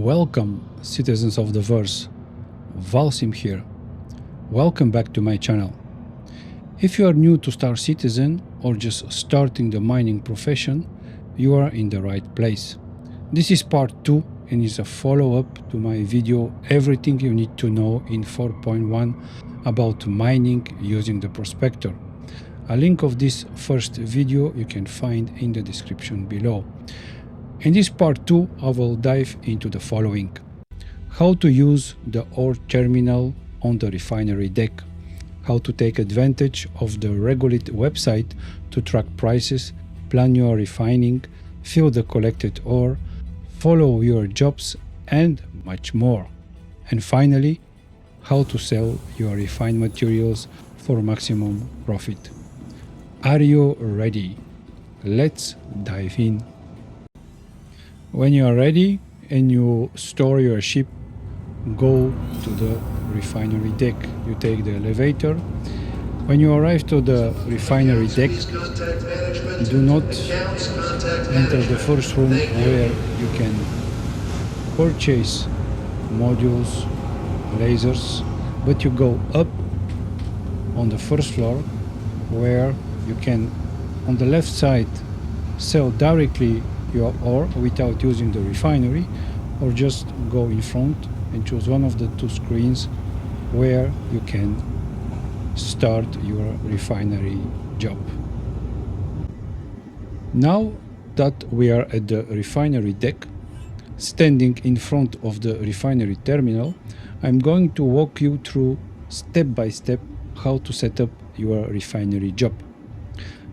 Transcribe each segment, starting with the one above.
Welcome, citizens of the verse. Valsim here. Welcome back to my channel. If you are new to Star Citizen or just starting the mining profession, you are in the right place. This is part 2 and is a follow-up to my video Everything You Need to Know in 4.1 about mining using the prospector. A link of this first video you can find in the description below. In this part 2, I will dive into the following: how to use the ore terminal on the refinery deck, how to take advantage of the Regolith website to track prices, plan your refining, fill the collected ore, follow your jobs, and much more. And finally, how to sell your refined materials for maximum profit. Are you ready? Let's dive in. When you are ready and you store your ship, go to the refinery deck. You take the elevator. When you arrive to the refinery deck, do not enter the first room where you can purchase modules, lasers, but you go up on the first floor where you can, on the left side, sell directly your ore without using the refinery, or just go in front and choose one of the two screens where you can start your refinery job. Now that we are at the refinery deck, standing in front of the refinery terminal, I'm going to walk you through step by step how to set up your refinery job.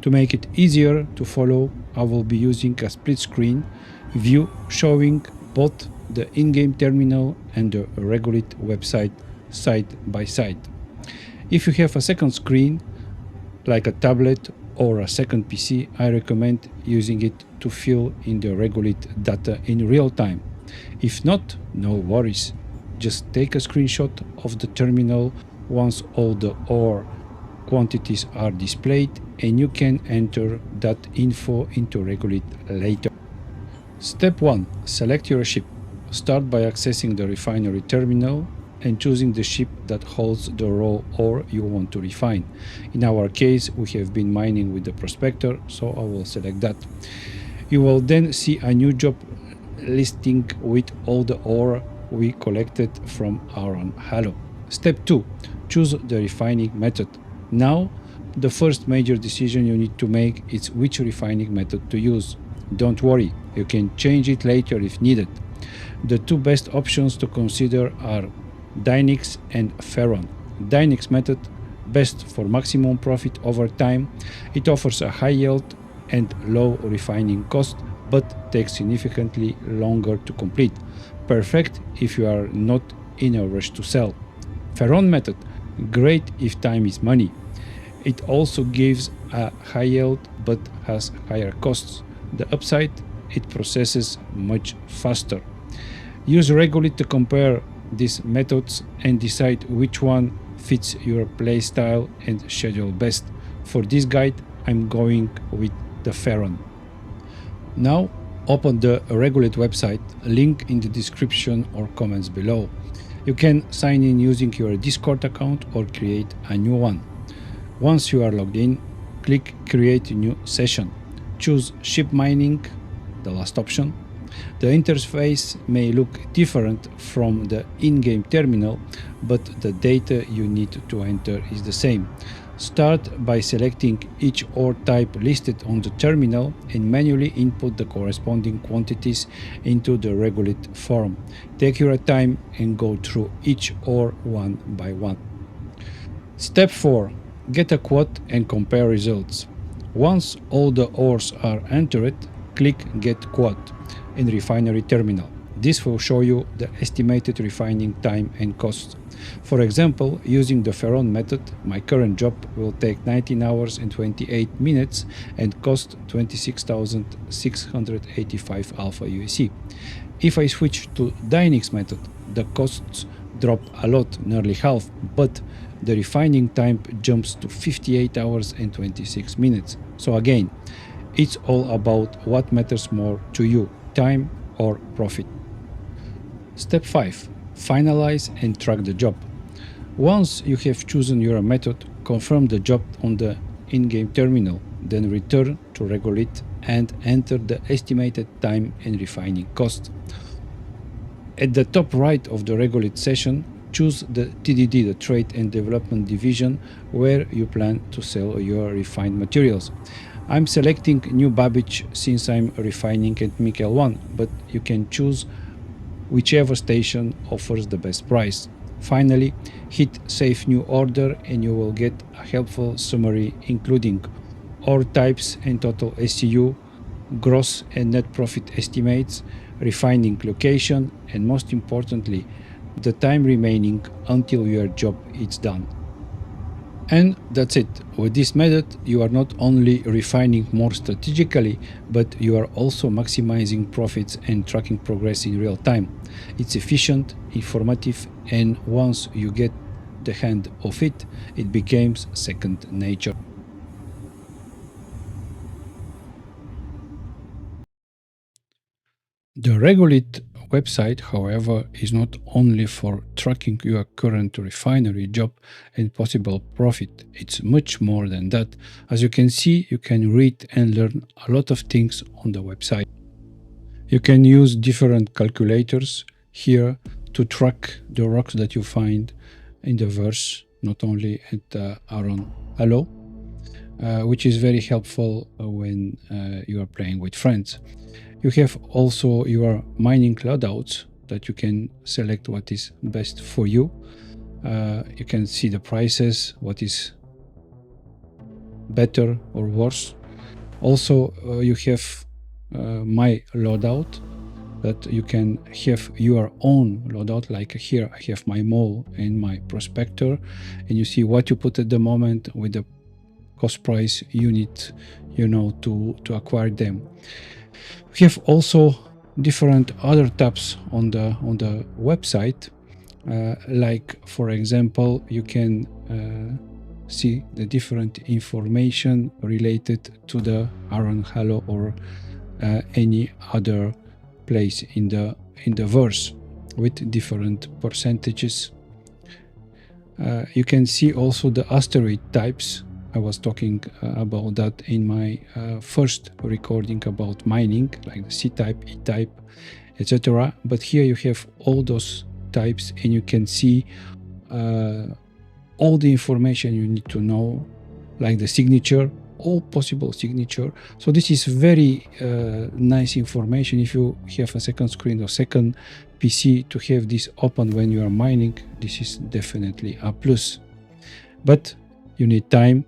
To make it easier to follow, I will be using a split screen view showing both the in-game terminal and the Regolith website side by side. If you have a second screen, like a tablet or a second PC, I recommend using it to fill in the Regolith data in real time. If not, no worries. Just take a screenshot of the terminal once all the ore quantities are displayed, and you can enter that info into Regolith later. Step 1. Select your ship. Start by accessing the refinery terminal and choosing the ship that holds the raw ore you want to refine. In our case, we have been mining with the prospector, so I will select that. You will then see a new job listing with all the ore we collected from Aron Halo. Step 2. Choose the refining method. Now, the first major decision you need to make is which refining method to use. Don't worry, you can change it later if needed. The two best options to consider are DINYX and FERRON. DINYX method, best for maximum profit over time. It offers a high yield and low refining cost, but takes significantly longer to complete. Perfect if you are not in a rush to sell. FERRON method, great if time is money. It also gives a high yield but has higher costs. The upside, it processes much faster. Use Regolith to compare these methods and decide which one fits your playstyle and schedule best. For this guide, I'm going with the FERRON. Now, open the Regolith website, link in the description or comments below. You can sign in using your Discord account or create a new one. Once you are logged in, click Create a New Session. Choose Ship Mining, the last option. The interface may look different from the in-game terminal, but the data you need to enter is the same. Start by selecting each ore type listed on the terminal and manually input the corresponding quantities into the Regolith form. Take your time and go through each ore one by one. Step 4. Get a quote and compare results. Once all the ores are entered, click Get Quote in Refinery Terminal. This will show you the estimated refining time and costs. For example, using the FERRON method, my current job will take 19 hours and 28 minutes and cost 26,685 alpha UEC. If I switch to DINYX method, the costs drop a lot, nearly half, but the refining time jumps to 58 hours and 26 minutes. So again, it's all about what matters more to you, time or profit. Step 5. Finalize and track the job. Once you have chosen your method, confirm the job on the in-game terminal, then return to Regolith and enter the estimated time and refining cost. At the top right of the Regolith session, choose the TDD, the Trade and Development Division, where you plan to sell your refined materials. I'm selecting New Babbage since I'm refining at Mikel 1, but you can choose whichever station offers the best price. Finally, hit Save New Order and you will get a helpful summary including ore types and total SCU, gross and net profit estimates, refining location, and most importantly, the time remaining until your job is done. And that's it. With this method, you are not only refining more strategically, but you are also maximizing profits and tracking progress in real time. It's efficient, informative, and once you get the hang of it, it becomes second nature. The Regolith website, however, is not only for tracking your current refinery job and possible profit. It's much more than that. As you can see, you can read and learn a lot of things on the website. You can use different calculators here to track the rocks that you find in the verse, not only at Aron Halo, which is very helpful when you are playing with friends. You have also your mining loadouts that you can select what is best for you. You can see the prices, what is better or worse. Also, you have my loadout that you can have your own loadout. Like here, I have my mole and my prospector, and you see what you put at the moment with the cost price unit, to acquire them. We have also different other tabs on the website, like for example, you can see the different information related to the Aron Halo or any other place in the verse with different percentages. You can see also the asteroid types. I was talking about that in my first recording about mining, like the C-type, E-type, etc. But here you have all those types and you can see all the information you need to know, like the signature, all possible signature. So this is very nice information. If you have a second screen or second PC to have this open when you are mining, this is definitely a plus. But you need time.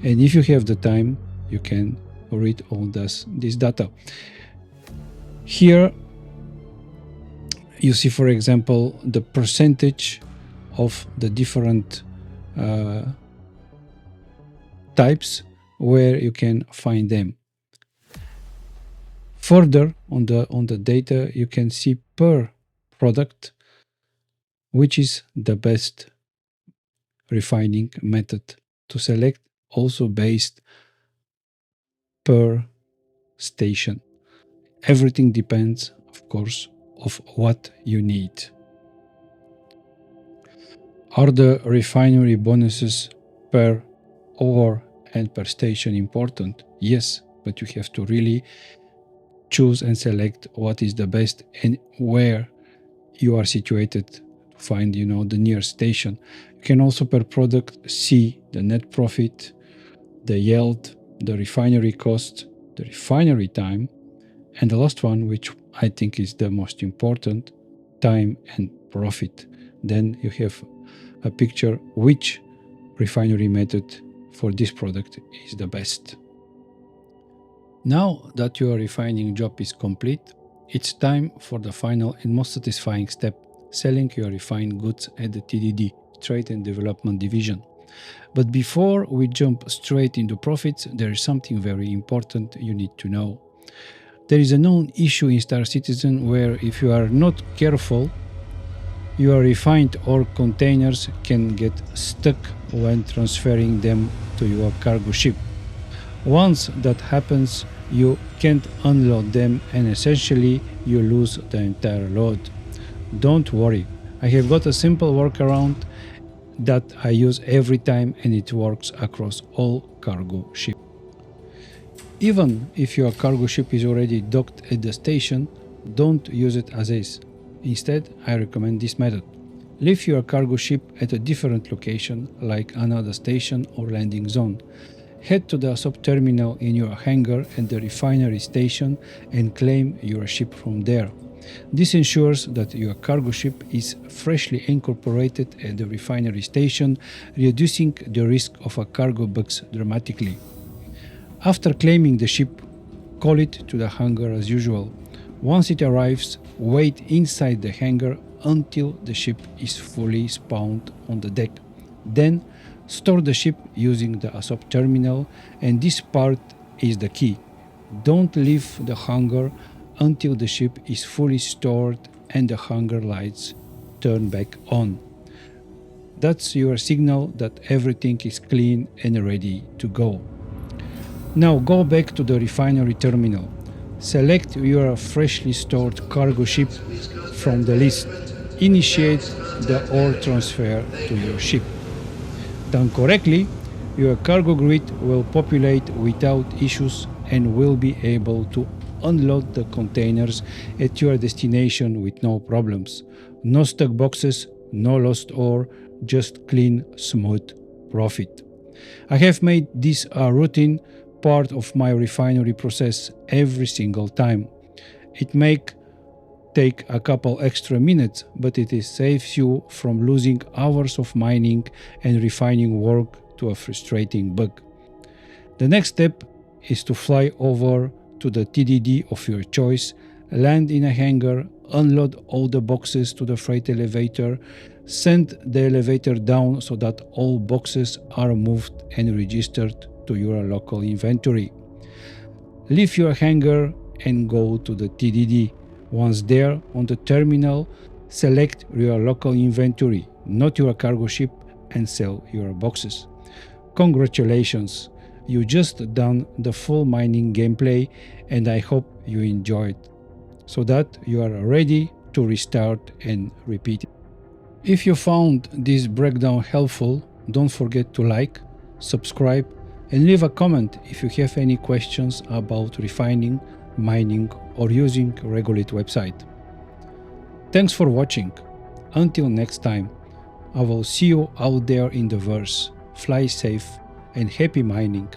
And if you have the time, you can read all this data. Here, you see, for example, the percentage of the different types where you can find them. Further on the data, you can see per product which is the best refining method to select, also based per station. Everything depends, of course, of what you need. Are the refinery bonuses per ore and per station important? Yes, but you have to really choose and select what is the best and where you are situated to find, the nearest station. You can also per product see the net profit, the yield, the refinery cost, the refinery time, and the last one, which I think is the most important, time and profit. Then you have a picture which refinery method for this product is the best. Now that your refining job is complete, it's time for the final and most satisfying step, selling your refined goods at the TDD, Trade and Development Division. But before we jump straight into profits, there is something very important you need to know. There is a known issue in Star Citizen where if you are not careful, your refined ore containers can get stuck when transferring them to your cargo ship. Once that happens, you can't unload them and essentially you lose the entire load. Don't worry, I have got a simple workaround that I use every time, and it works across all cargo ships. Even if your cargo ship is already docked at the station, don't use it as is. Instead, I recommend this method. Leave your cargo ship at a different location, like another station or landing zone. Head to the ASOP terminal in your hangar at the refinery station and claim your ship from there. This ensures that your cargo ship is freshly incorporated at the refinery station, reducing the risk of a cargo bugs dramatically. After claiming the ship, call it to the hangar as usual. Once it arrives, wait inside the hangar until the ship is fully spawned on the deck. Then, store the ship using the ASOP terminal, and this part is the key. Don't leave the hangar until the ship is fully stored and the hangar lights turn back on. That's your signal that everything is clean and ready to go. Now go back to the refinery terminal. Select your freshly stored cargo ship from the list. Initiate the ore transfer to your ship. Done correctly, your cargo grid will populate without issues and will be able to unload the containers at your destination with no problems. No stuck boxes, no lost ore, just clean, smooth profit. I have made this a routine part of my refinery process every single time. It may take a couple extra minutes, but it saves you from losing hours of mining and refining work to a frustrating bug. The next step is to fly over to the TDD of your choice, land in a hangar, unload all the boxes to the freight elevator, send the elevator down so that all boxes are moved and registered to your local inventory. Leave your hangar and go to the TDD. Once there on the terminal, select your local inventory, not your cargo ship, and sell your boxes. Congratulations! You just done the full mining gameplay, and I hope you enjoyed, so that you are ready to restart and repeat it. If you found this breakdown helpful, don't forget to like, subscribe, and leave a comment if you have any questions about refining, mining, or using Regolith website. Thanks for watching. Until next time, I will see you out there in the verse. Fly safe and happy mining.